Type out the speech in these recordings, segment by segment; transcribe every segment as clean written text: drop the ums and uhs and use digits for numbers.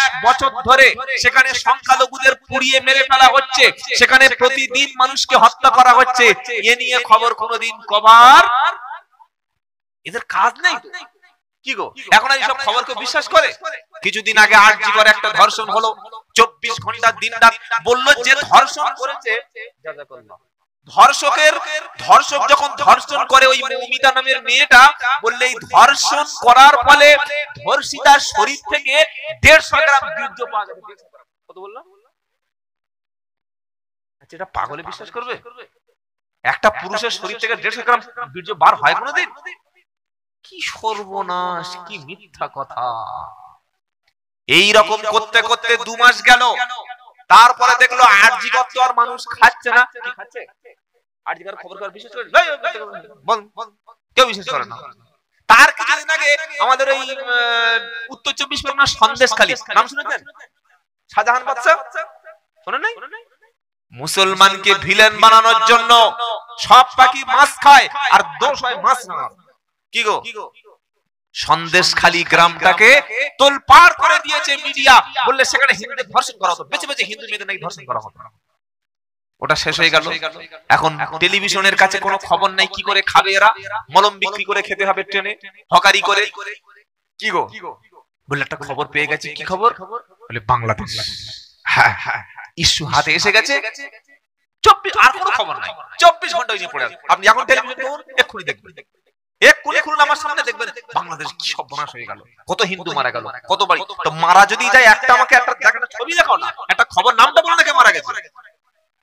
এক বছর ধরে সেখানে সংখ্যালঘুদের পুড়িয়ে মেরে ফেলা হচ্ছে, সেখানে প্রতিদিন মানুষকে হত্যা করা হচ্ছে, এ নিয়ে খবর কোনোদিন কভার এদের কাজ নেই তো কি গো? এখন এইসব খবরকে বিশ্বাস করে? কিছুদিন আগে আরজি করে একটা ধর্ষণ হলো, 24 ঘন্টা দিন রাত বললো যে ধর্ষণ করেছে, ধর্ষক যখন ধর্ষণ করে ওই মৌমিতা নামের মেয়েটা, বললে এই ধর্ষণ করার ফলে ধর্ষিতার শরীর থেকে 150 গ্রাম বীর্য পাওয়া যাবে। কত বললাম? আচ্ছা, এটা পাগলে বিশ্বাস করবে? একটা পুরুষের শরীর থেকে 150 গ্রাম বীর্য বার হয় কোনোদিন? কি সর্বনাশ, কি মিথ্যা কথা। এই রকম করতে করতে 2 মাস গেল, তারপরে দেখলো আরজিকর তো আর মানুষ খাচ্ছে না। কি খাচ্ছে? আরজিকর খবর কার বিশেষ করে কেউ বিশেষ করে না। তার কিছুদিন আগে আমাদের ওই উত্তর 24 পরগনার সন্দেশখালী নাম শুনেছেন? শাহজাহান বাদশা শুনেন নাই? মুসলমানকে ভিলেন বানানোর জন্য সব পাখি মাছ খায় আর দোষ হয় মাছ না। কি গো? সন্দেশখালী গ্রামটাকে তোলপাড় করে দিয়েছে মিডিয়া, বললে সেখানে হিন্দুদের ধর্ষণ করা হতো, বেঁচে বেঁচে হিন্দু মেয়েদের নাকি ধর্ষণ করা হতো। ওটা শেষ হয়ে গেল। এখন টেলিভিশনের কাছে কোনো খবর নাই, কি করে খাবে এরা? মলম বিক্রি করে খেতে হবে, ট্রেনে হকারি করে। কি গো? বললে একটা খবর পেয়ে গেছি। কি খবর? বলে বাংলাদেশ হ্যাঁ হ্যাঁ ইস্যু হাতে এসে গেছে। 24 আর কোনো খবর নাই, 24 ঘন্টা নিয়ে পড়ে আছে। আপনি এখন টেলিভিশন দেখুন, এক্ষুনি দেখবেন, এক্ষুনি খুলুন আমার সামনে, দেখবেন বাংলাদেশ কি সর্বনাশ হয়ে গেল, কত হিন্দু মারা গেল, কত বাড়ি। তো মারা যদি যায় একটা, আমাকে একটা ছবি দেখাও না, একটা খবর নামটা বলো না কে মারা গেছে।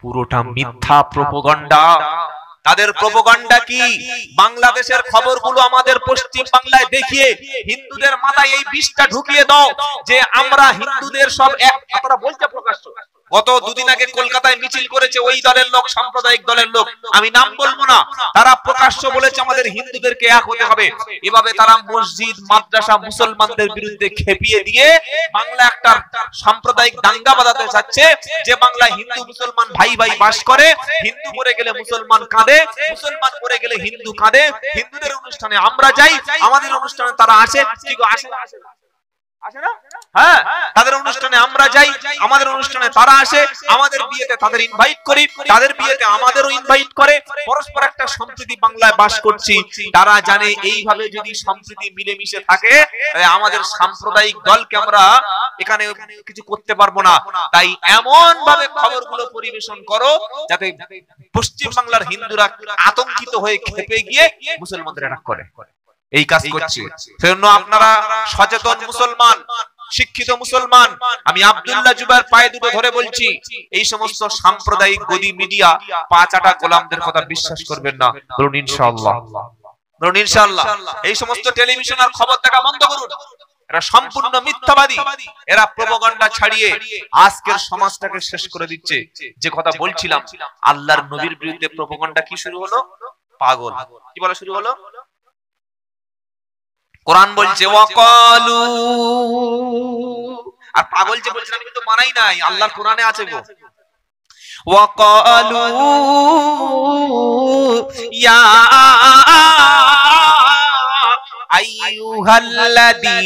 পুরোটা মিথ্যা প্রোপাগান্ডা। তাদের প্রোপাগান্ডা কি? বাংলাদেশের খবরগুলো আমাদের পশ্চিম বাংলায় দেখিয়ে হিন্দুদের মাথায় এই বিষটা ঢুকিয়ে দাও যে আমরা হিন্দুদের সব এক। আপনারা বলছে প্রকাশ্য, গত 2 দিন আগে কলকাতায় মিছিল করেছে ওই দলের লোক, সাম্প্রদায়িক দলের লোক, আমি নাম বলবো না, তারা প্রকাশ্য বলেছে আমাদের হিন্দুদেরকে এক হতে হবে। এভাবে তারা মসজিদ মাদ্রাসা মুসলমানদের বিরুদ্ধে খেপিয়ে দিয়ে বাংলা একটা সাম্প্রদায়িক দাঙ্গা বাঁধাতে চাচ্ছে, যে বাংলা হিন্দু মুসলমান ভাই ভাই বাস করে, হিন্দু মরে গেলে মুসলমান কাঁদে, মুসলমান মরে গেলে হিন্দু কাঁদে, হিন্দুদের অনুষ্ঠানে আমরা যাই, আমাদের অনুষ্ঠানে তারা আসে। কি গো, আসে না? আসে না? হ্যাঁ, তাদের অনুষ্ঠানে আমরা যাই, আমাদের অনুষ্ঠানে তারা আসে, আমাদের বিয়েতে তাদের ইনভাইট করি, তাদের বিয়েতে আমাদেরও ইনভাইট করে, পরস্পর একটা সম্প্রীতি বাংলায় বাস করছি। তারা জানে এইভাবে যদি সম্প্রীতি মিলেমিশে থাকে, আমাদের সাম্প্রদায়িক দলকে আমরা এখানে কিছু করতে পারবো না। তাই এমন ভাবে খবরগুলো পরিবেশন করো যাতে পশ্চিম বাংলার হিন্দুরা আতঙ্কিত হয়ে খেপে গিয়ে মুসলমানদের অ্যাটাক করে। এই কাজ করছে। সেজন্য আপনারা সচেতন মুসলমান, শিক্ষিত মুসলমান, আমি আব্দুল্লাহ জুবায়ের পায়ে দুটো ধরে বলছি, এই সমস্ত সাম্প্রদায়িক গদি মিডিয়া পাঁচাটা গোলামদের কথা বিশ্বাস করবেন না। বলুন ইনশাআল্লাহ, বলুন ইনশাআল্লাহ। এই সমস্ত টেলিভিশন আর খবর দেখা বন্ধ করুন, এরা সম্পূর্ণ মিথ্যাবাদী। এরা প্রোপাগান্ডা ছড়িয়ে আজকের সমাজটাকে শেষ করে দিচ্ছে। যে কথা বলছিলাম, আল্লাহর নবীর বিরুদ্ধে প্রোপাগান্ডা কি শুরু হলো? পাগল কি বলা শুরু হলো? কোরআন বলছে ওয়াকালু, আর পাগল যে বলছেন আমি কিন্তু মানাই নাই, আল্লাহর কোরআনে আছে গো। ওয়াকালু ইয়া আইয়ুহাল্লাযী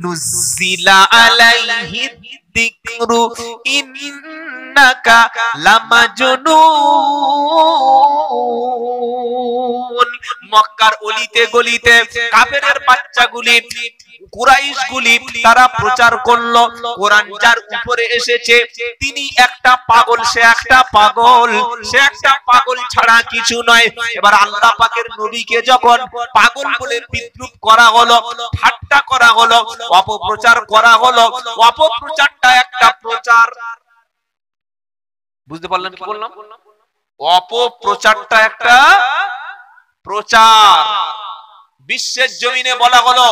নুজ্জিলা আলাইহি যিকরু ইন্নাকা লামাজনুন। মক্কার অলিতে গলিতে কাফেরের বাচ্চাগুলি, কুরাইশ গুলি, তারা প্রচার করলো কোরআন যার উপরে এসেছে তিনি একটা পাগল, সে একটা পাগল, সে একটা পাগল ছাড়া কিছু নয়। এবার আল্লাহ পাকের নবীকে যখন পাগল বলে বিদ্রুপ করা হলো, ঠাট্টা করা হলো, অপপ্রচার করা হলো, অপপ্রচারটা একটা প্রচার। বুঝতে পারলেন কি বললাম? অপপ্রচারটা একটা প্রচার। বিশ্বের জমিনে বলা হলো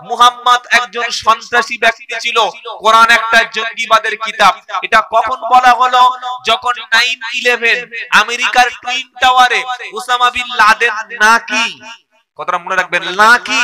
মুহাম্মদ একজন সন্ত্রাসী ব্যক্তি ছিল, কোরআন একটা জঙ্গিবাদের কিতাব। এটা কখন বলা হলো? যখন 9/11 আমেরিকার টুইন টাওয়ারে ওসামা বিন লাদেন নাকি, কথাটা মনে রাখবেন, নাকি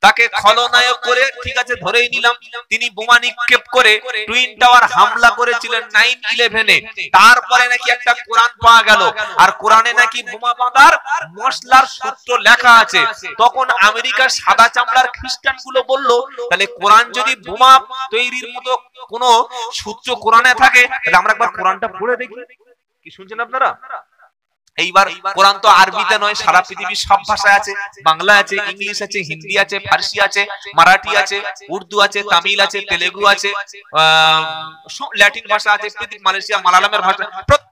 তাকে খলনায়ক করে ঠিক আছে ধরেই নিলাম, তিনি বোমা নিক্ষেপ করে টুইন টাওয়ার হামলা করেছিলেন 9/11-এ। তারপরে নাকি একটা কোরআন পাওয়া গেল, আর কোরআনে নাকি বোমা বাঁধার মশলার সূত্র লেখা আছে। তখন আমেরিকার সাদা চামড়ার খ্রিস্টানগুলো বলল, তাহলে কোরআন যদি বোমা তৈরির মতো কোনো সূত্র কোরআনে থাকে, তাহলে আমরা একবার কোরআনটা পড়ে দেখি। কি শুনছেন আপনারা? এইবার কোরআন তো আরবিতে নয়, সারা পৃথিবীর সব ভাষায় আছে। বাংলা আছে, ইংলিশ আছে, হিন্দি আছে, ফার্সি আছে, মারাঠি আছে, উর্দু আছে, তামিল আছে, তেলেগু আছে, ল্যাটিন ভাষা আছে, মালয়েশিয়া মালায়ালামের ভাষা,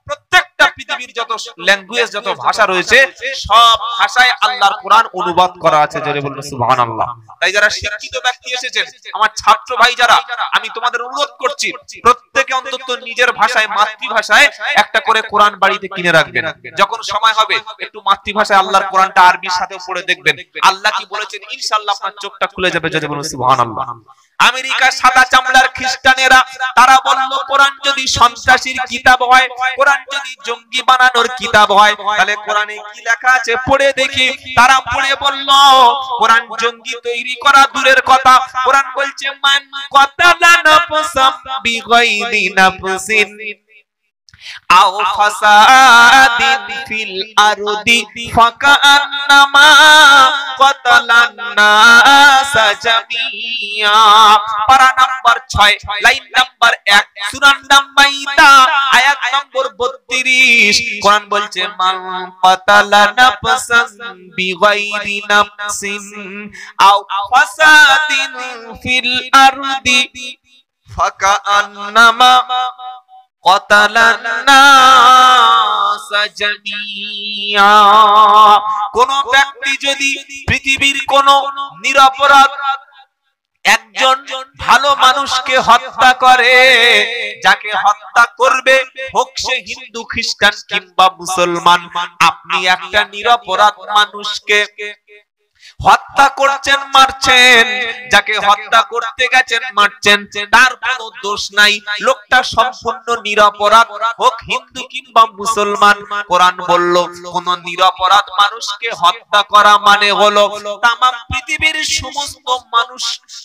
প্রত্যেকটা পৃথিবীর যত ল্যাঙ্গুয়েজ, যত ভাষা রয়েছে, সব ভাষায় আল্লাহর কোরআন অনুবাদ করা আছে। জোরে বলুন সুবহানাল্লাহ। তাই যারা শিক্ষিত ব্যক্তি এসেছেন, আমার ছাত্র ভাই যারা, আমি তোমাদের অনুরোধ করছি, প্রত্যেকে অন্তত নিজের ভাষায়, মাতৃভাষায় একটা করে কোরআন বাড়িতে কিনে রাখবেন। যখন সময় হবে একটু মাতৃভাষায় আল্লাহর কোরআনটা আরবির সাথে পড়ে দেখবেন, আল্লাহ কি বলেছেন ইনশাআল্লাহ আপনার চোখটা খুলে যাবে। যদি বলুন সুবহানাল্লাহ। আমেরিকার সাদা চামড়ার খ্রিস্টানেরা তারা বলল, কোরআন যদি সন্ত্রাসীর কিতাব হয়, কোরআন যদি জঙ্গি বানানোর কিতাব হয়, তাহলে কোরআনে কি লেখা আছে পড়ে দেখি। তারা পড়ে বলল, কোরআন জঙ্গি তৈরি করা দূরের কথা, কোরআন বলছে মান কাতালা নাফসাম বিগাইরি নাফসিন আও ফাসাদিন ফিল আরদি ফাকান্নামা কাতালান নাস জামিয়া। পারা নাম্বার 6, লাইন নাম্বার 1, সূরা নাম্বাইদা, আয়াত নম্বর 32। কোরআন বলছে মান কাতালা নাফসান বিগাইরি নাফসিন আও ফাসাদিন ফিল আরদি ফাকান্নামা কাতালান নাস জামিয়া। কোন ব্যক্তি যদি পৃথিবীর কোন নিরপরাধ একজন ভালো মানুষকে হত্যা করে, যাকে হত্যা করবে হোক সে হিন্দু, খ্রিস্টান কিংবা মুসলমান, আপনি একটা নিরপরাধ মানুষকে হত্যা করছেন, মারছেন, যাকে হত্যা করতে গেছেন মারছেন, তার কোনো দোষ নাই, লোকটা সম্পূর্ণ নিরপরাধ, হোক হিন্দু কিংবা মুসলমান। কোরআন বলল কোন নিরপরাধ মানুষকে হত্যা করা মানে হলো তামাম পৃথিবীর সমস্ত মানুষ,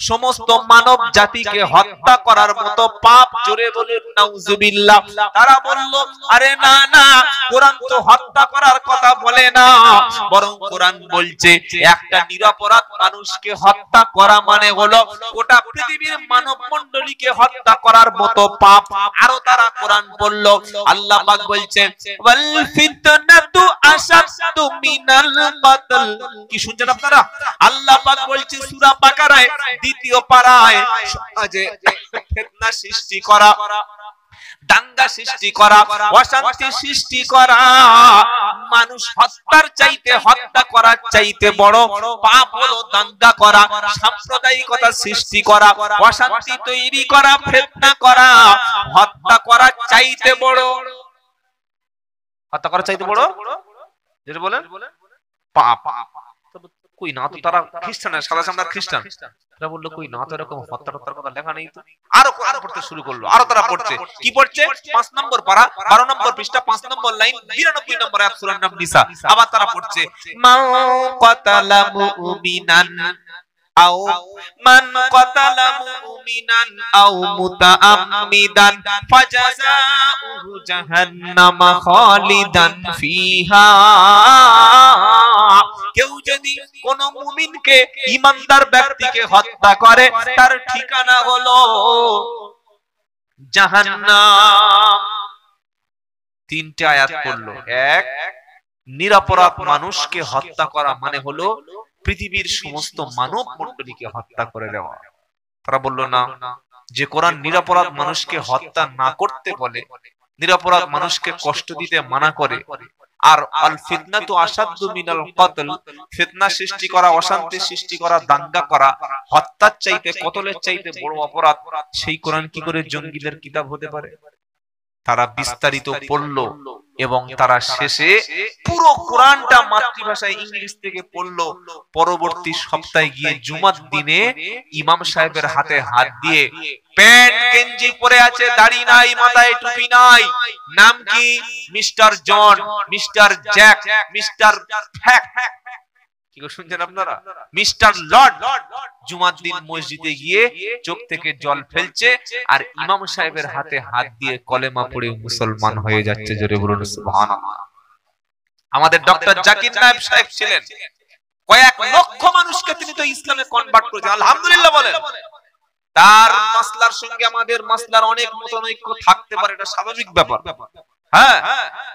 সমস্ত মানব জাতিকে হত্যা করার মতো পাপ। জোরে বলুন নাউজুবিল্লাহ। তারা বলল, আরে না না, কোরআন তো হত্যা করার কথা বলে না, বরং কোরআন বলছে একটা নিরপরাধ মানুষকে হত্যা করা মানে হলো গোটা পৃথিবীর মানব মণ্ডলীকে হত্যা করার মতো পাপ। আরো তারা কোরআন বলল, আল্লাহ পাক বলছেন ওয়াল ফিতনাতু আশাদ্দু মিনাল কতল। কি শুনছেন আপনারা? আল্লাহ পাক বলছে সূরা বাকারায় 2 পারায়, সমাজে ফিতনা সৃষ্টি করা, দাঙ্গা সৃষ্টি করা, অশান্তি সৃষ্টি করা, মানুষ হত্যার চাইতে, হত্যা করার চাইতে বড় পাপ হলো দাঙ্গা করা, সাম্প্রদায়িকতা সৃষ্টি করা, অশান্তি তৈরি করা, ফিতনা করা। হত্যা করার চাইতে বড়, হত্যা করার চাইতে বড় যেটা বলেন পাপ। কই না তো, তারা খ্রিস্টানের সাদা চামড়ার খ্রিস্টান, তারা বললো কই না তো এরকম হত্যার কথা লেখা নেই তো। আরো কোরআন পড়তে শুরু করলো, আরো তারা পড়ছে। কি পড়ছে? 5 নম্বর পারা, 12 নম্বর পৃষ্ঠা, 5 নম্বর লাইন, 92 নম্বর আয়াত, সূরা নিসা। আবার তারা পড়ছে মান কাতালা মুমিনান আও মান কাতালা মুমিনান আও মুতাআম্মিদান ফাজাযাউহু জাহান্নামা খালিদান ফিহা। কেউ যদি কোন মুমিনকে, ঈমানদার ব্যক্তিকে হত্যা করে, তার ঠিকানা হলো জাহান্নাম। 3টে আয়াত পড়লো। 1, নিরপরাধ মানুষকে হত্যা করা মানে হলো পৃথিবীর সমস্ত মানব মণ্ডলীকে হত্যা করে দেওয়া। তারা বলল না, যে কোরআন নিরপরাধ মানুষকে হত্যা না করতে বলে, নিরপরাধ মানুষকে কষ্ট দিতে মানা করে, আর আল ফিতনাতু আশাদ্দু মিনাল কতল, ফিতনা সৃষ্টি করা, অশান্তি সৃষ্টি করা, দাঙ্গা করা, হত্যার চাইতে, কতলের চাইতে বড় অপরাধ, সেই কোরআন কি করে জঙ্গিদের কিতাব হতে পারে? তারা বিস্তারিত পড়লো এবং তারা শেষে পুরো কোরআনটা মাতৃভাষায় ইংলিশ থেকে পড়লো। পরবর্তী সপ্তাহে গিয়ে জুমার দিনে ইমাম সাহেবের হাতে হাত দিয়ে, প্যান্ট গেঞ্জি পরে আছে, দাড়ি নাই, মাথায় টুপি নাই, নাম কি? Mister John, mister Jack, mister ফ্যাক। কি শুনছেন আপনারা? মিস্টার লর্ড জুমার দিন মসজিদে গিয়ে চোখ থেকে জল ফেলছে আর ইমাম সাহেবের হাতে হাত দিয়ে কলেমা পড়ে মুসলমান হয়ে যাচ্ছে। জোরে বলুন সুবহানাল্লাহ। আমাদের ডক্টর জাকির নায়েব সাহেব ছিলেন, কয়েক লক্ষ মানুষকে তিনি তো ইসলামে কনভার্ট করেছেন। আলহামদুলিল্লাহ বলেন। তার মাসলার সঙ্গে আমাদের মাসলার অনেক মতানৈক্য থাকতে পারে, এটা স্বাভাবিক ব্যাপার। হ্যাঁ,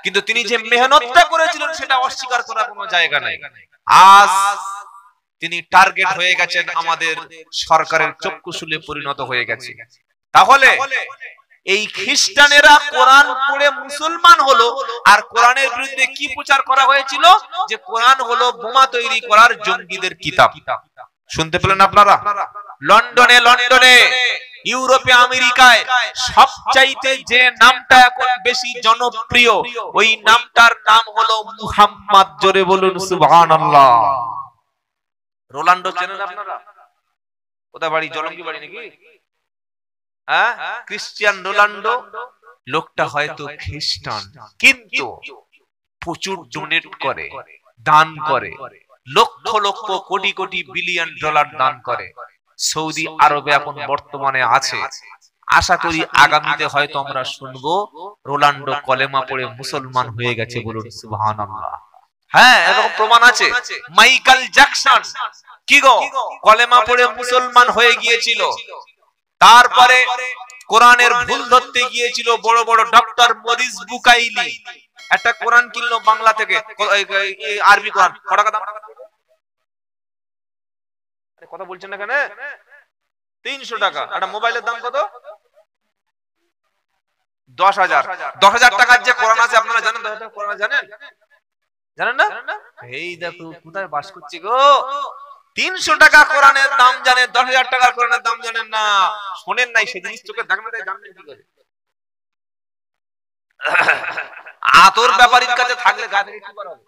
কিন্তু তিনি যে মেহনতটা করেছিলেন সেটা অস্বীকার করার কোনো জায়গা নাই। আজ তিনি টার্গেট হয়ে গেছেন, আমাদের সরকারের চক্ষুশূলে পরিণত হয়ে গেছে। তাহলে এই খ্রিস্টানেরা কোরআন পড়ে মুসলমান হলো, আর কোরআনের বিরুদ্ধে কি প্রচার করা হয়েছিল? যে কোরআন হলো বোমা তৈরি করার জঙ্গিদের কিতাব। শুনতে পেলেন আপনারা? লন্ডনে, ইউরোপে, আমেরিকায় সবচাইতে যে নামটা এখন বেশি জনপ্রিয়, ওই নামটার নাম হলো মুহাম্মদ। জোরে বলুন সুবহানাল্লাহ। রোনাল্ডো চেনেন আপনারা? কোথায় বাড়ি? জলঙ্গি বাড়ি নাকি? হ্যাঁ, ক্রিশ্চিয়ান রোনাল্ডো। লোকটা হয়তো খ্রিস্টান, কিন্তু প্রচুর ডোনেট করে, দান করে, লক্ষ লক্ষ কোটি কোটি বিলিয়ন ডলার দান করে। সৌদি আরবে এখন বর্তমানে আছে। আশা করি আগামীতে হয়তো আমরা শুনবো রোনাল্ডো কলেমা পড়ে মুসলমান হয়ে গেছে। বলুন সুবহানাল্লাহ। হ্যাঁ, এরকম প্রমাণ আছে। মাইকেল জ্যাকসন কি গো কলেমা পড়ে মুসলমান হয়ে গিয়েছিল। তারপরে কোরআনের ভুল ধরতে গিয়েছিল বড় বড় ডক্টর মরিস বুকাইলি। একটা কোরআন কিনলো বাংলা থেকে, আরবি কোরআন। কথা বলছেন না কেন? 300 টাকা। একটা মোবাইলের দাম কত? 10,000। 10,000 টাকার যে কোরআন আছে আপনারা জানেন? 10,000 টাকা কোরআন জানেন? জানেন না? এই দেখো কোথায় বাস করছি গো। 300 টাকা কোরআনের দাম জানেন, 10,000 টাকার কোরআনের দাম জানেন না। শোনেন নাই সে জিনিস, চোখে দেখেন না, জানবেন কি করে? আতর ব্যাপারীর কাছে থাকলে গা থেকে কি বার হবে?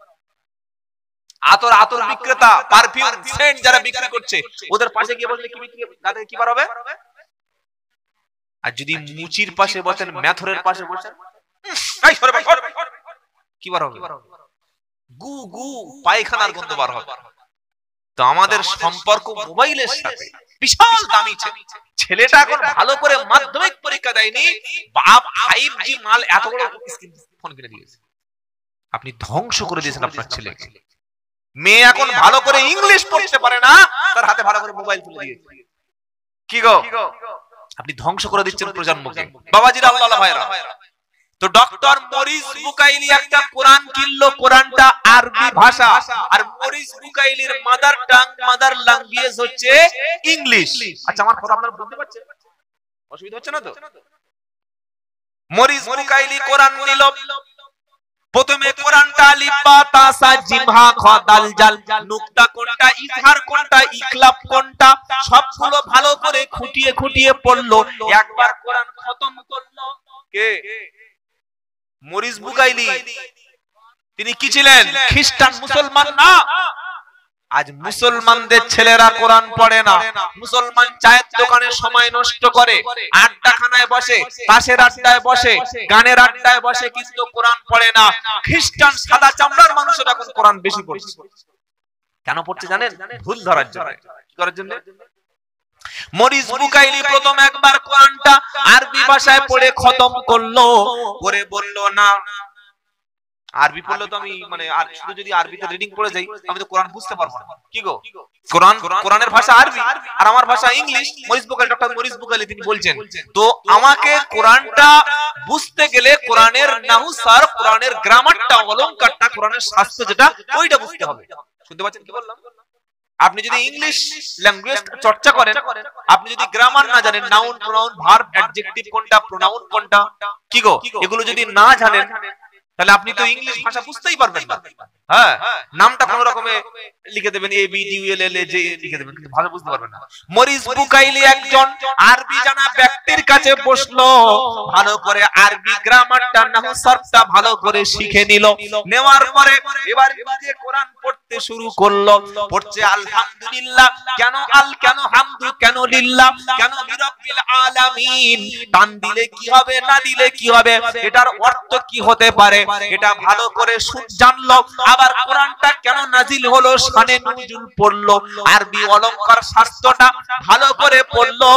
আতর বিক্রেতা, পারফিউম, সেন্ট যারা বিক্রি করছে, ওদের পাশে গিয়ে বসলে কি বিক্রি, গা থেকে কি বার হবে? আর যদি মুচির পাশে বসেন, মেথরের পাশে বসেন, কি বার হবে? গু গু পায়খানার গন্ধ বার হবে। তো আমাদের সম্পর্ক মোবাইলের সাথে বিশাল দামি। ছেলেটা এখন ভালো করে মাধ্যমিক পরীক্ষা দেয়নি, বাপ 5G মাল এত বড় ফোন কিনে দিয়েছে। আপনি ধ্বংস করে দিয়েছেন আপনার ছেলেকে। মেয়ে এখন ভালো করে ইংলিশ পড়তে পারে না, তার হাতে ভালো করে মোবাইল তুলে দিয়েছে। কি গো, আপনি ধ্বংস করে দিচ্ছেন প্রজন্মকে। বাবাজিরা, আল্লাহ ভাইরা, তো ডক্টর মরিস বুকাইলি একটা কোরআন কিনলো, কোরআনটা আরবি ভাষা, আর মরিস বুকাইলির মাদার ল্যাঙ্গুয়েজ হচ্ছে ইংলিশ। আচ্ছা, আমার কথা আপনারা বুঝতে পারছেন? অসুবিধা হচ্ছে না তো? মরিস বুকাইলি কোরআন নিল। প্রথমে কোরআনটা আলিফ বা তা সা জিম হা খ দাল জাল, নুকতা কোনটা, ইজহার কোনটা, ইকলাব কোনটা, সবগুলো ভালো করে খুঁটিয়ে খুঁটিয়ে পড়লো। একবার কোরআন খতম করলো। কে? Maurice Bucaille. তিনি কি ছিলেন? খ্রিস্টান, মুসলমান না। আজ মুসলমানদের ছেলেরা কোরআন পড়ে না। মুসলমান চায়ের দোকানে সময় নষ্ট করে, আড্ডাখানায় বসে, তাসের আড্ডায় বসে, গানের আড্ডায় বসে, কিন্তু কোরআন পড়ে না। খ্রিস্টান সাদা চামড়ার মানুষেরা এখন কোরআন বেশি পড়ছে। কেন পড়ছে জানেন? ভুল ধরার জন্য। কি করার জন্য? মরিস বুকাইলি প্রথম একবার কোরআনটা আরবি ভাষায় পড়ে খতম করলো, পরে বলল না, আরবি পড়লে তো আমি মানে আর শুধু যদি আরবিতে রিডিং পড়ে যাই আমি তো কোরআন বুঝতে পারবো না। কি গো, কোরআনের ভাষা আরবি আর আমার ভাষা English. Morris Bucaille, doctor Morris Bucaille তিনি বলছেন, তো আমাকে কোরআনটা বুঝতে গেলে কোরআনের নাহু সার, কোরআনের গ্রামারটা, অলংকারটা, কোরআনের শাস্ত্র যেটা, ওইটা বুঝতে হবে। শুনতে পাচ্ছেন কি বললাম? আপনি যদি ইংলিশ ল্যাঙ্গুয়েজ চর্চা করেন, আপনি যদি গ্রামার না জানেন, নাউন, প্রোনাউন, ভার্ব, অ্যাডজেক্টিভ কোনটা, প্রোনাউন কোনটা, কি গো, এগুলো যদি না জানেন, তাহলে আপনি তো ইংলিশ ভাষা বুঝতেই পারবেন না। হ্যাঁ, নামটা কোন রকমে লিখে দেবেন, এ বি ডি এল এল যে লিখে দেবেন, কিন্তু ভাষা বুঝতে পারবেন না। মরিস বুকাইলি একজন আরবি জানা ব্যক্তির কাছে বসলো, ভালো করে আরবি গ্রামারটা, নাহু সরফটা ভালো করে শিখে নিল। নেওয়ার পরে এবার নিজে কোরআন পড়তে শুরু করলো। পড়ছে আলহামদুলিল্লাহ, কেন আল, কেন হামদু, কেন লিল্লাহ, কেন বিরাব্বিল আলামিন। টান দিলে কি হবে, না দিলে কি হবে, এটার অর্থ কি হতে পারে, এটা ভালো করে জানলো। আবার কোরআনটা কেন নাজিল হলো, শানে নুজুল পড়লো, আরবি অলংকার শাস্ত্রটা ভালো করে পড়লো।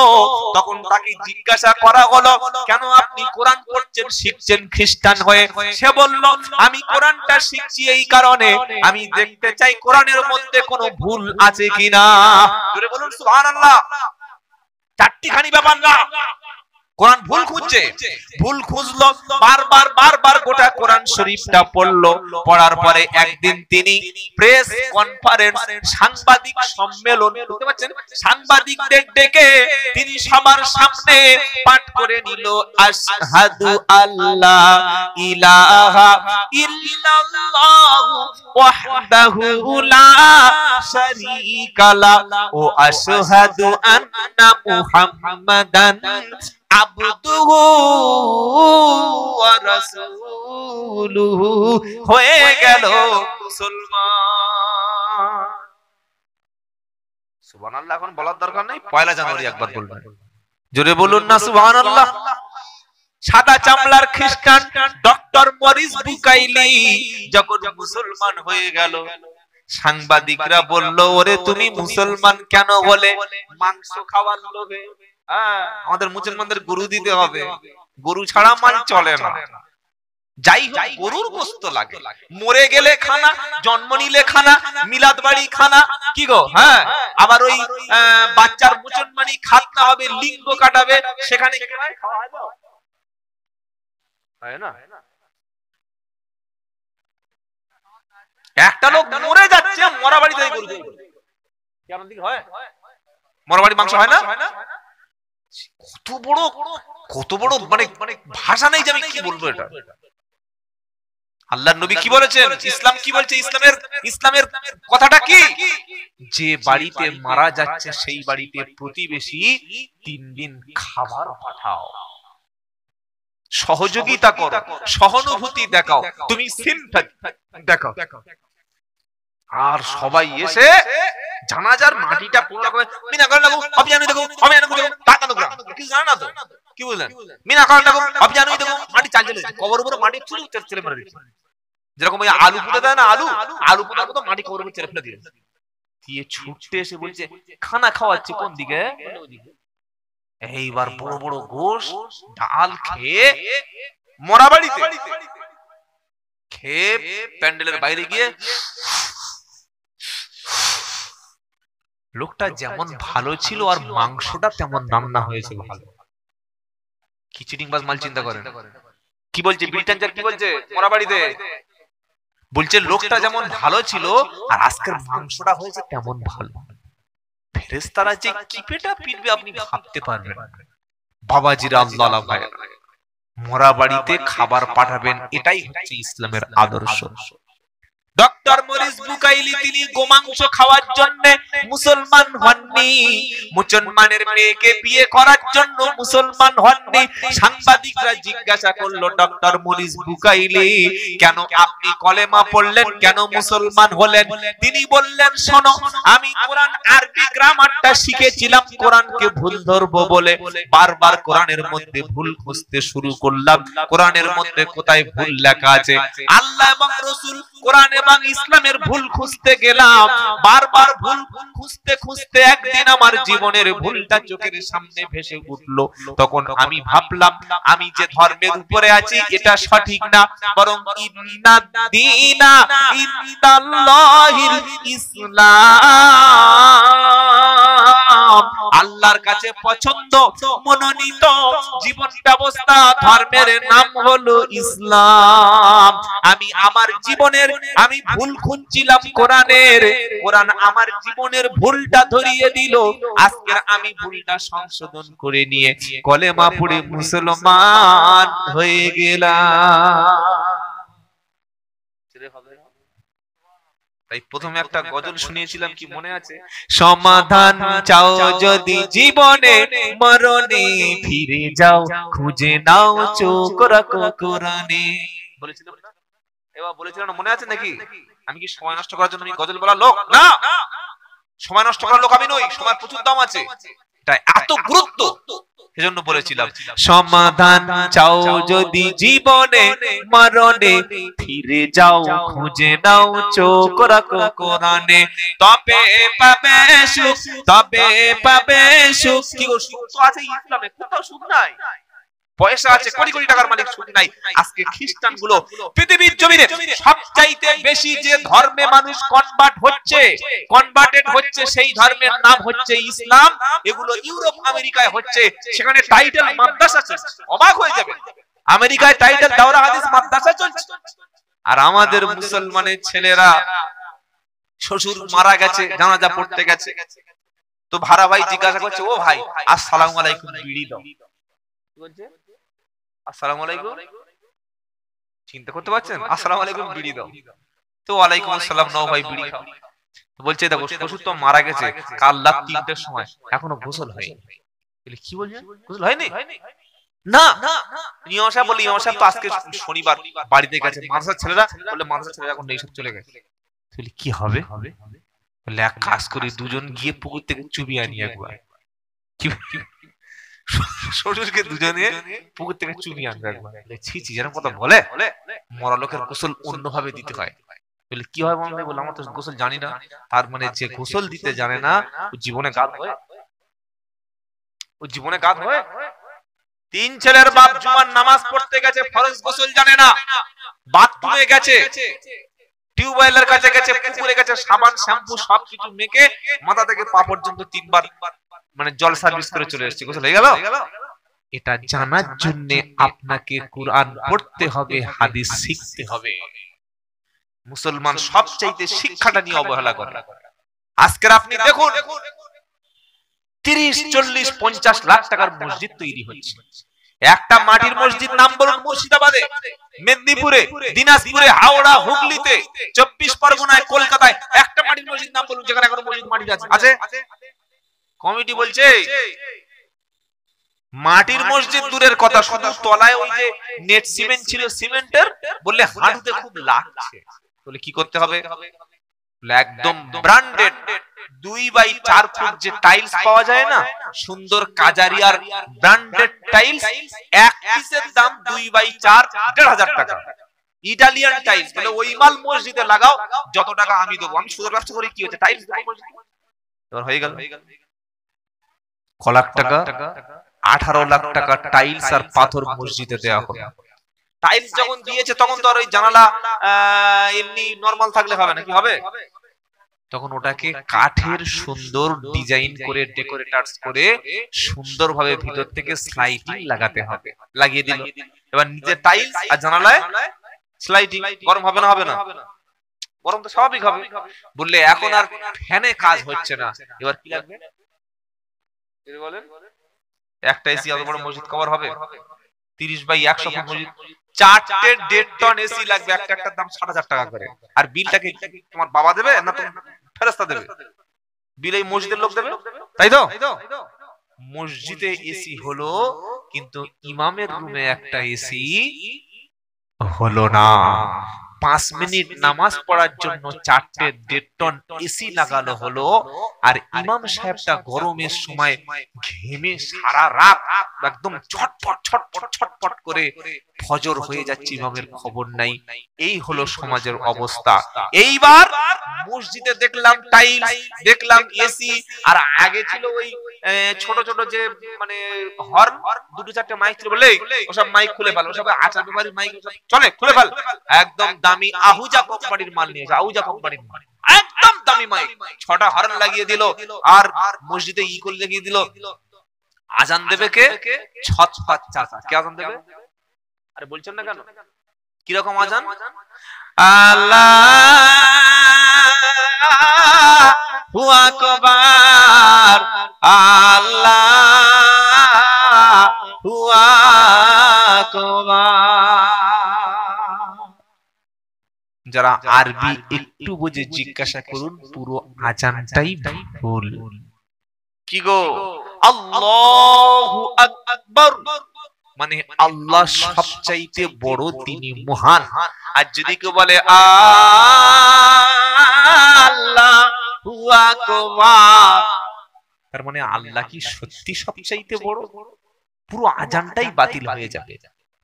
তখন তাকে জিজ্ঞাসা করা হলো, কেন আপনি কোরআন পড়ছেন, শিখছেন খ্রিস্টান হয়ে? সে বলল, আমি কোরআনটা শিখছি এই কারণে, আমি দেখতে চাই কোরআনের মধ্যে কোনো ভুল আছে কিনা। জোরে বলুন সুবহানাল্লাহ। চারটিখানি ব্যাপার না, কোরআন ভুল খুঁজছে, ভুল খুঁজলো, বারবার গোটা কোরআন শরীফটা পড়লো। পড়ার পরে একদিন তিনি প্রেস কনফারেন্স, সাংবাদিক সম্মেলন, বুঝতে পারছেন, সাংবাদিকদের ডেকে তিনি সবার সামনে পাঠ করে নিল, আশহাদু আল্লা ইলাহা ইল্লাল্লাহু ওয়াহদাহু লা শারীকা লাহু ওয়া আশহাদু আন্না মুহাম্মাদান আবদুহু ওয়া রাসূলুহু, হয়ে গেল মুসলমান। সুবহানাল্লাহ। এখন বলার দরকার নেই, পয়লা জানুয়ারি একবার বলবেন, জোরে বলুন না সুবহানাল্লাহ। সাদা চামড়ার খ্রিস্টান ডক্টর মরিস বুকাইলি যখন মুসলমান হয়ে গেল, সাংবাদিকরা বলল, ওরে তুমি মুসলমান কেন বলে? মাংস খাওয়ার লোভে। আমাদের মুসলমানদের গরু দিতে হবে, গরু ছাড়া মাল চলে না। যাই হোক, গরুর গোশত লাগে, মরে গেলে খানা, জন্ম নিলে খানা, মিলাদ বাড়ি খানা, কি গো, হ্যাঁ, আবার ওই বাচ্চার মুসলমানি খাতনা হবে, লিঙ্গ কাটাবে, সেখানে একটা লোক মরে যাচ্ছে, মরা বাড়িতে গরু দেবে, কেমন দিক হয়? মরা বাড়ি মাংস হয় না? কত বড় মানে ভাষা নেই যে আমি কি বলবো এটা। আল্লাহর নবী কি বলেছেন, ইসলাম কি বলছে, ইসলামের কথাটা কি? যে বাড়িতে মারা যাচ্ছে সেই বাড়িতে প্রতিবেশী 3 দিন খাবার পাঠাও, সহযোগিতা করো, সহানুভূতি দেখাও, তুমি সিম্প্যাথি দেখাও। আর সবাই এসে জানাজার মাটিটা পোড়া করে মিনা করে লাগো, অভিযান দেখো, অভিযান দেখো, তাকানো গ্রাম কিছু জানা না তো, কি বললেন, মিনা করে লাগো, অভিযান দেখো, মাটি চাল চলে কবর উপরে মাটি ছেলে মেরে দিচ্ছে, যেরকম ওই আলু পুঁতে দেয় না, আলু পুঁতার মতো মাটি কবর উপরে ছেলে ফেলে দিয়ে দিয়ে ছুটতে এসে বলছে, খানা খাওয়াচ্ছে কোন দিকে? এইবার বড় বড় গোশ ডাল খেয়ে মরা বাড়িতে খেয়ে প্যান্ডেলের বাইরে গিয়ে, লোকটা যেমন ভালো ছিল আর মাংসটা তেমন রান্না হয়েছে ভালো। কি চিটিংবাজ মাল চিন্তা করেন। কি বলছে ব্রিটেনজার, কি বলছে মরা বাড়িতে? বলছে লোকটা যেমন ভালো ছিল আর আজকের মাংসটা হয়েছে তেমন ভালো। ফেরেশতারা যে কি পেটা পিটবে আপনি ভাবতে পারবেন। বাবাজিরা, আল্লাহ ভাইরা, মরা বাড়িতে খাবার পাঠাবেন, এটাই হচ্ছে ইসলামের আদর্শ। ডক্টর মরিস বুকাইলি তিনি গোমাংস খাওয়ার জন্য মুসলমান হননি, মুসলমানের মেয়েকে বিয়ে করার জন্য মুসলমান হননি। সাংবাদিকরা জিজ্ঞাসা করলো, ডক্টর মরিস বুকাইলি কেন আপনি কলেমা পড়লেন, কেন মুসলমান হলেন? তিনি বললেন, শোনো, আমি কোরআন আরবি গ্রামারটা শিখেছিলাম, কোরআনকে ভুল ধরবো বলে বারবার কোরআনের মধ্যে ভুল খুঁজতে শুরু করলাম। কোরআনের মধ্যে কোথায় ভুল লেখা আছে? আল্লাহ এবং রাসূল কোরআন এবং ইসলামের ভুল খুঁজতে গেলাম, বারবার ভুল খুঁজতে খুঁজতে একদিন আমার জীবনের ভুলটা চোখের সামনে ভেসে উঠলো। তখন আমি ভাবলাম, আমি যে ধর্মের উপরে আছি এটা সঠিক না, বরং ইন্নাদ-দীনা ইনদাল্লাহিল ইসলাম, আল্লাহর কাছে পছন্দ মনোনীত জীবন ব্যবস্থা, ধর্মের নাম হলো ইসলাম। আমি আমার জীবনের আমি ভুল খুঁজছিলাম কোরআনের, কোরআন আমার জীবনের ভুলটা ধরিয়ে দিল। আজকে আমি ভুলটা সংশোধন করে নিয়ে কলেমা পড়ে মুসলমান হয়ে গেলাম। তাই প্রথমে একটা গজল শুনিয়েছিলাম, কি মনে আছে? সমাধান চাও যদি জীবনে, মরণে ফিরে যাও, খুঁজে নাও চোখ রাখো কোরআনে। বলেছিলাম না? এবার বলেছিলাম না, মনে আছে নাকি? আমি কি সময় নষ্ট করার জন্য আমি গজল বলা লোক না, সময় নষ্ট করার লোক আমি নই, সময় প্রচুর দাম আছে। তাই এত গুরুত্ব এজন্য বলেছিলাম সমাধান চাও যদি জীবনে মরণে ফিরে যাও খুঁজে নাও চোখ রাখো কোরআনে তবে পাবে সুখ তবে পাবে সুখ। কি গো সুখ তো আছে ইসলামে, কোথাও সুখ নাই। পয়সা আছে, কোটি কোটি টাকার মালিক, সুখ নাই। আজকে খ্রিস্টান গুলো পৃথিবীর জমিনে সবচাইতে বেশি যে ধর্মে মানুষ কনভার্টেড হচ্ছে সেই ধর্মের নাম হচ্ছে ইসলাম। এগুলো ইউরোপ আমেরিকায় হচ্ছে, সেখানে টাইটেল মাদ্রাসা চলছে। অবাক হয়ে যাবে, আমেরিকায় টাইটেল দাওরা হাদিস মাদ্রাসা চলছে, আর আমাদের মুসলমানের ছেলেরা শ্বশুর মারা গেছে, জানাজা পড়তে গেছে, তো ভাড়া ভাই জিজ্ঞাসা করছে, ও ভাই আসসালামু আলাইকুম, বিড়ি দাও। বলছে আসসালামু আলাইকুম, চিন্তা করতে পারছেন, আসসালামু আলাইকুম বিড়ি দাও। তো ওয়ালাইকুম আসসালাম, নাও ভাই বিড়ি খাও। বলছে দেখো শ্বশুর তো মারা গেছে কাল রাত 3টার সময়, এখনো গোসল হয়নি। কি বলছেন, গোসল হয়নি? না, ইমাম সাহেব বলে, ইমাম সাহেব তো আজকে শনিবার বাড়িতে গেছে, মাদ্রাসার ছেলেরা বলে মাদ্রাসার ছেলেরা এখন নেই, সব চলে গেছে। বলে কি হবে? বলে এক কাজ করি, দুজন গিয়ে পুকুর থেকে চুবিয়ে আনি একবার। শ্বশুরকে দুজনে পুকুর থেকে চুবিয়ে আনবে একবার। ছি ছি, যেরকম কথা বলে, মরা লোকের গোসল অন্যভাবে দিতে হয়। বলে কি হয় মনে হয়? বলে আমার তো গোসল জানি না। তার মানে যে গোসল দিতে জানে না ও জীবনে গাদ হয়, ও জীবনে গাদ হয়। 3 ছেলের বাপ জুমার নামাজ পড়তে গেছে, ফরজ গোসল জানে না, বাথরুমে গেছে, টিউবওয়েলের কাছে গেছে, পুকুরে গেছে, সাবান শ্যাম্পু সবকিছু মেখে মাথা থেকে পা পর্যন্ত 3 বার মানে জল সার্ভিস করে চলে এসেছে, গোসল হয়ে গেল। এটা জানার জন্য আপনাকে কুরআন পড়তে হবে, হাদিস শিখতে হবে। মুসলমান সবচাইতে শিক্ষাটা নিয়ে অবহেলা করে। আজকের আপনি দেখুন 30, 40, 50 লাখ টাকার মসজিদ তৈরি হচ্ছে। একটা মাটির মসজিদ নাম বলুন মুর্শিদাবাদে, মেদিনীপুরে, দিনাজপুরে, হাওড়া, হুগলিতে, 24 পরগনায়, কলকাতায় একটা মাটির মসজিদ নাম বলুন যেখানে এখনো মসজিদ মাটির আছে? কমিটি বলছে মাটির মসজিদ দূরের কথা, শুধু তলায় ওই যে নেট সিমেন্ট ছিল, সিমেন্টের বললে হাঁটুতে খুব লাগছে। বলে কি করতে হবে? একদম ব্র্যান্ডেড 2x4 ফুট যে টাইলস পাওয়া যায় না, সুন্দর কাজারিয়ার ব্র্যান্ডেড টাইলস, এক পিসের দাম 2x4 1,500 টাকা। ইটালিয়ান টাইলস, বলে ওই মাল মসজিদে লাগাও, যত টাকা আমি দেবো। আমি সুদের ব্যবসা করি, কি হচ্ছে, টাইলস দেবো মসজিদে। এবার হয়ে গেল ক লাখ টাকা, 18 লাখ টাকা টাইলস আর পাথর মসজিদে দেওয়া হবে। টাইলস যখন দিয়েছে তখন তো আর ওই জানালা এমনি নরমাল থাকলে হবে না, কি হবে? তখন ওটাকে কাঠের সুন্দর ডিজাইন করে, ডেকোরেটরস করে সুন্দরভাবে ভিতর থেকে স্লাইডিং লাগাতে হবে। লাগিয়ে দিল, এবার নিচে টাইলস আর জানালায় স্লাইডিং। গরম হবে না? হবে না? গরম তো স্বাভাবিক হবে। বললে এখন আর ফ্যানে কাজ হচ্ছে না, এবার কি লাগবে বলেন? একটা এসি এত বড় মসজিদ কভার হবে? 30x100 ফুট মসজিদ, 4টে 1.5 টন এসি লাগবে, একটার দাম 60,000 টাকা করে। আর বিলটাকে তোমার বাবা দেবে না তো ফেরেশতা দেবে? বিল এই মসজিদের লোক দেবে, তাই তো? মসজিদে এসি হলো, কিন্তু ইমামের রুমে একটা এসি হলো না। 5 মিনিট নামাজ পড়ার জন্য 4টে 1.5 টন এসি লাগানো হলো, আর ইমাম সাহেবটা গরমের সময় ঘেমে সারা রাত একদম ছটফট ছটফট ছটফট করে ফজর হয়ে যাচ্ছে, ইমামের খবর নাই। এই হলো সমাজের অবস্থা। এইবার মসজিদে দেখলাম টাইলস, দেখলাম এসি, আর আগে ছিল ওই ছোট ছোট যে মানে হর্ন, 2-4টে মাইক ছিল, বলে ওসব মাইক খুলে ফেল, ওসব আচার ব্যাপারীর মাইক চলে, খুলে ফেল। একদম দামি আহুজা কোম্পানির মাল নিয়েছে, আহুজা কোম্পানির মাল, একদম দামি মাইক, 6টা হর্ন লাগিয়ে দিল, আর মসজিদে ই করে লাগিয়ে দিল। আজান দেবে কে? ছটফট চাচা। কে আজান দেবে? আরে বলছেন না কেন? কিরকম আজান? আল্লাহু আকবার, আল্লাহু আকবার। যারা আরবি একটু বুঝে জিজ্ঞাসা করুন, পুরো আজানটাই ভুল। কি গো? আল্লাহু আকবার মানে আল্লাহ সবচাইতে বড়, তিনি মহান। আর যদি কেউ বলে আল্লাহু আকবার, তার মানে আল্লাহ কি সত্যি সবচাইতে বড়? পুরো আজানটাই বাতিল হয়ে যাবে।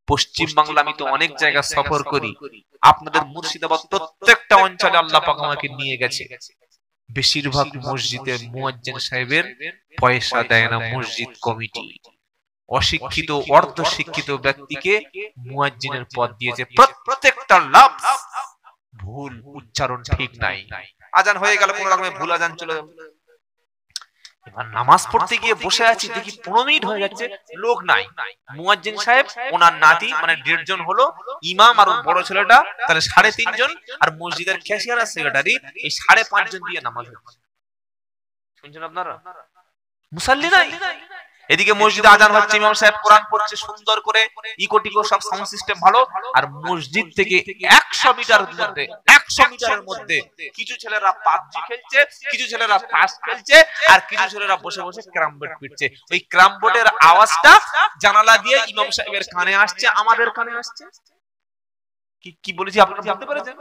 পশ্চিম বাংলা আমি তো অনেক জায়গা সফর করি, আপনাদের মুর্শিদাবাদ প্রত্যেকটা অঞ্চলে আল্লাহ পাক আমাকে নিয়ে গেছে, বেশিরভাগ মসজিদে মুয়াজ্জিন সাহেবের পয়সা দেয় না মসজিদ কমিটি, অশিক্ষিত অর্ধ শিক্ষিত ব্যক্তিকে মুয়াজ্জিনের পদ দিয়েছে, প্রত্যেকটা লফজ ভুল, উচ্চারণ ঠিক নাই, আজান হয়ে গেল কোন রকমে ভুল আজান চলে যাবে। এবার নামাজ পড়তে গিয়ে বসে আছি, দেখি 15 মিনিট হয়ে যাচ্ছে, লোক নাই। মুয়াজ্জিন সাহেব ওনার নাতি মানে 1.5 জন হলো, ইমাম আর বড় ছেলেটা, তাহলে 3.5 জন, আর মসজিদের ক্যাশিয়ার আর সেক্রেটারি, এই 5.5 জন দিয়ে নামাজ হচ্ছে। শুনছেন আপনারা? মুসাল্লি নাই। এদিকে মসজিদে আজান হচ্ছে, ইমাম সাহেব কোরআন পড়ছে সুন্দর করে, ইকোটিকো সব সাউন্ড সিস্টেম ভালো, আর মসজিদ থেকে 100 মিটারের মধ্যে কিছু ছেলেরা পাবজি খেলছে, কিছু ছেলেরা তাস খেলছে, আর কিছু ছেলেরা বসে বসে ক্যারাম বোর্ড পিটছে। ওই ক্যারাম বোর্ডের আওয়াজটা জানালা দিয়ে ইমাম সাহেবের কানে আসছে, আমাদের কানে আসছে। কি বলেছি আপনারা বুঝতে পেরেছেন?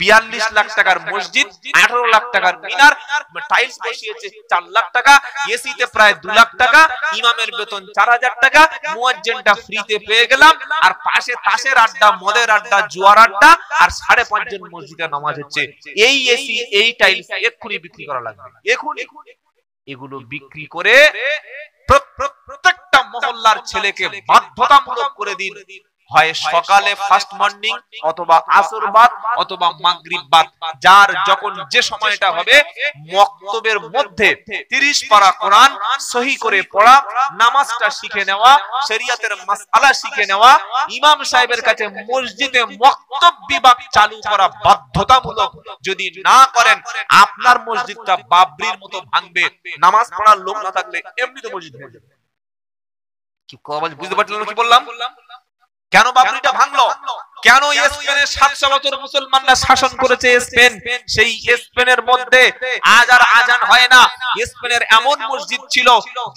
42 লাখ টাকার মসজিদ, 18 লাখ টাকার মিনার, টাইলস বসিয়েছে 4 লাখ টাকা, এসিতে প্রায় 2 লাখ টাকা, ইমামের বেতন 4000 টাকা, মুয়াজ্জিনটা ফ্রিতে পেয়ে গেলাম, আর পাশে তাসের আড্ডা, মদের আড্ডা, জুয়ার আড্ডা, আর 5.5 জন মসজিদে নামাজ হচ্ছে। এই এসি এই টাইলস এক্ষুনি বিক্রি করা লাগবে, এক্ষুনি। এগুলো বিক্রি করে প্রত্যেকটা মহল্লার ছেলেকে বাধ্যতামূলক করে দিন, হয় সকালে ফার্স্ট মর্নিং, অথবা আসর বাদ, অথবা মাগরিব বাদ, যার যখন যে সময়টা হবে মক্তবের মধ্যে 30 পারা কোরআন সহি করে পড়া, নামাজটা শিখে নেওয়া, শরীয়তের মাসআলা শিখে নেওয়া, ইমাম সাহেবের কাছে মসজিদে মক্তব বিভাগ চালু করা বাধ্যতামূলক। যদি না করেন আপনার মসজিদটা বাবরির মতো ভাঙবে, নামাজ পড়ার লোক না থাকলে এমনিতে মসজিদ হয়ে যাবে। কি কথা বুঝতে পারলেন কি বললাম? কেন বাবরিটা ভাঙলো? কেন স্পেনে 700 বছর মুসলমানরা শাসন করেছে স্পেন, সেই স্পেনের মধ্যে আজ আর আজান হয় না। স্পেনের এমন মসজিদ ছিল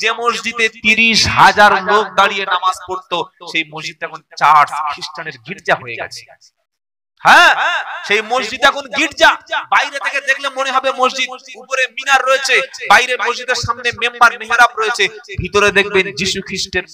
যে মসজিদে 30,000 লোক দাঁড়িয়ে নামাজ পড়তো, সেই মসজিদটা এখন চার্চ, খ্রিস্টানের গির্জা হয়ে গেছে। হ্যাঁ, সেই মসজিদ এখন গির্জা। বাইরে থেকে দেখলে মনে হবে মসজিদ, উপরে মিনার রয়েছে, বাইরে মসজিদের সামনে মেম্বার মেহরাব রয়েছে, ভিতরে দেখবেন যিশু খ্রিস্টের